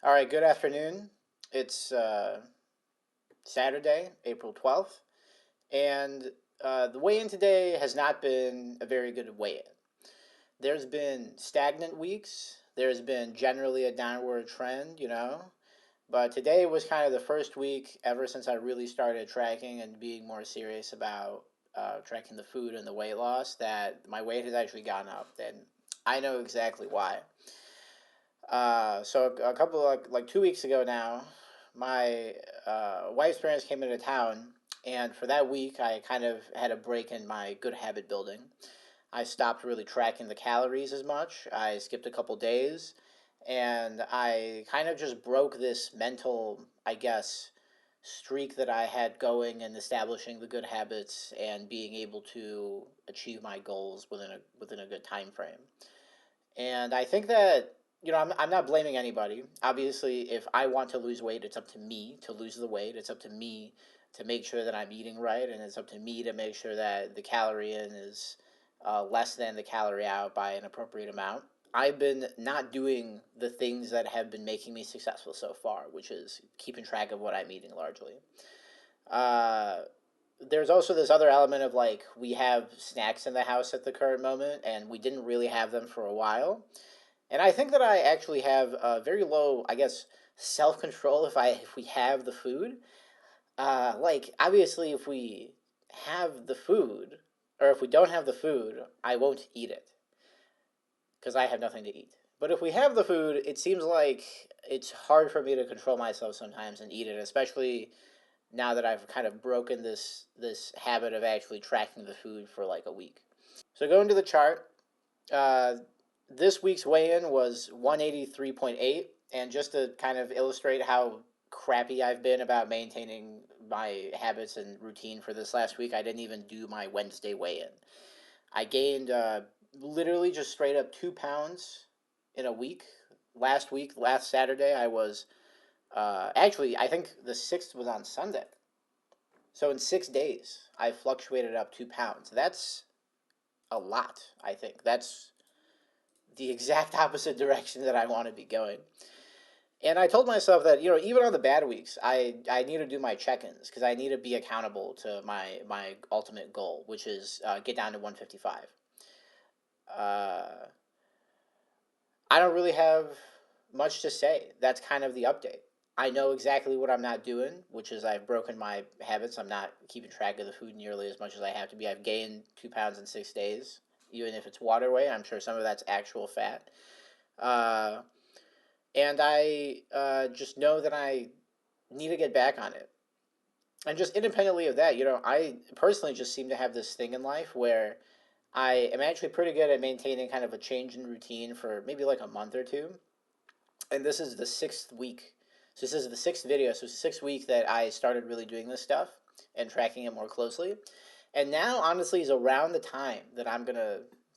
All right, good afternoon. It's Saturday, April 12th, and the weigh in today has not been a very good weigh in. There's been stagnant weeks, there's been generally a downward trend, but today was kind of the first week ever since I really started tracking and being more serious about tracking the food and the weight loss that my weight has actually gone up, and I know exactly why. So a couple like 2 weeks ago now, my wife's parents came into town, and for that week, I kind of had a break in my good habit building. I stopped really tracking the calories as much. I skipped a couple days, and I kind of just broke this mental, I guess, streak that I had going and establishing the good habits and being able to achieve my goals within a good time frame. And I think that, I'm not blaming anybody. Obviously, if I want to lose weight, it's up to me to lose the weight. It's up to me to make sure that I'm eating right. And it's up to me to make sure that the calorie in is less than the calorie out by an appropriate amount. I've been not doing the things that have been making me successful so far, which is keeping track of what I'm eating largely. Uh, there's also this other element of like we have snacks in the house at the current moment, and we didn't really have them for a while. And I think that I actually have a very low, I guess, self control if we have the food. Like obviously, if we have the food, or if we don't have the food, I won't eat it because I have nothing to eat. But if we have the food, it seems like it's hard for me to control myself sometimes and eat it, especially now that I've kind of broken this habit of actually tracking the food for like a week. So going to the chart, uh, this week's weigh-in was 183.8, and just to kind of illustrate how crappy I've been about maintaining my habits and routine for this last week, I didn't even do my Wednesday weigh-in. I gained literally just straight up 2 pounds in a week. Last week, last Saturday, I was actually, I think the 6th was on Sunday. So in 6 days, I fluctuated up 2 pounds. That's a lot, I think. That's the exact opposite direction that I want to be going. And I told myself that, even on the bad weeks, I need to do my check-ins because I need to be accountable to my ultimate goal, which is get down to 155. Uh, I don't really have much to say. That's kind of the update. I know exactly what I'm not doing, which is I've broken my habits. I'm not keeping track of the food nearly as much as I have to be. I've gained 2 pounds in 6 days, even if it's water weight. I'm sure some of that's actual fat. Uh, and I just know that I need to get back on it. And just independently of that, I personally just seem to have this thing in life where I am actually pretty good at maintaining kind of a change in routine for maybe like a month or two. And this is the sixth week. So this is the sixth video. So it's the sixth week that I started really doing this stuff and tracking it more closely. And now, honestly, is around the time that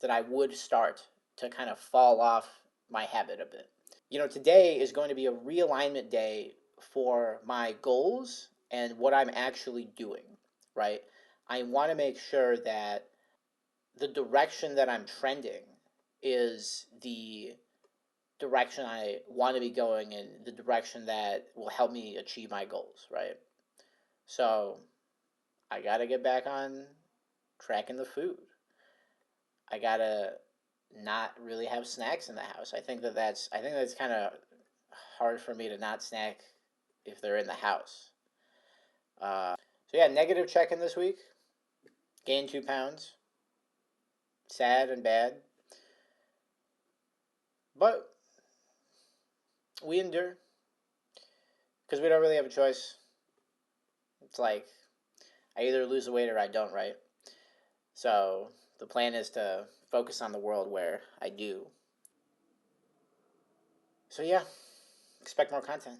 that I would start to kind of fall off my habit a bit. Today is going to be a realignment day for my goals and what I'm actually doing, right? I want to make sure that the direction that I'm trending is the direction I want to be going in, the direction that will help me achieve my goals, right? So I got to get back on tracking the food. I got to not really have snacks in the house. I think that's kind of hard for me to not snack if they're in the house. So yeah, negative check in this week. Gained 2 pounds. Sad and bad, but we endure because we don't really have a choice. It's like I either lose the weight or I don't, right? So the plan is to focus on the world where I do. So yeah, expect more content.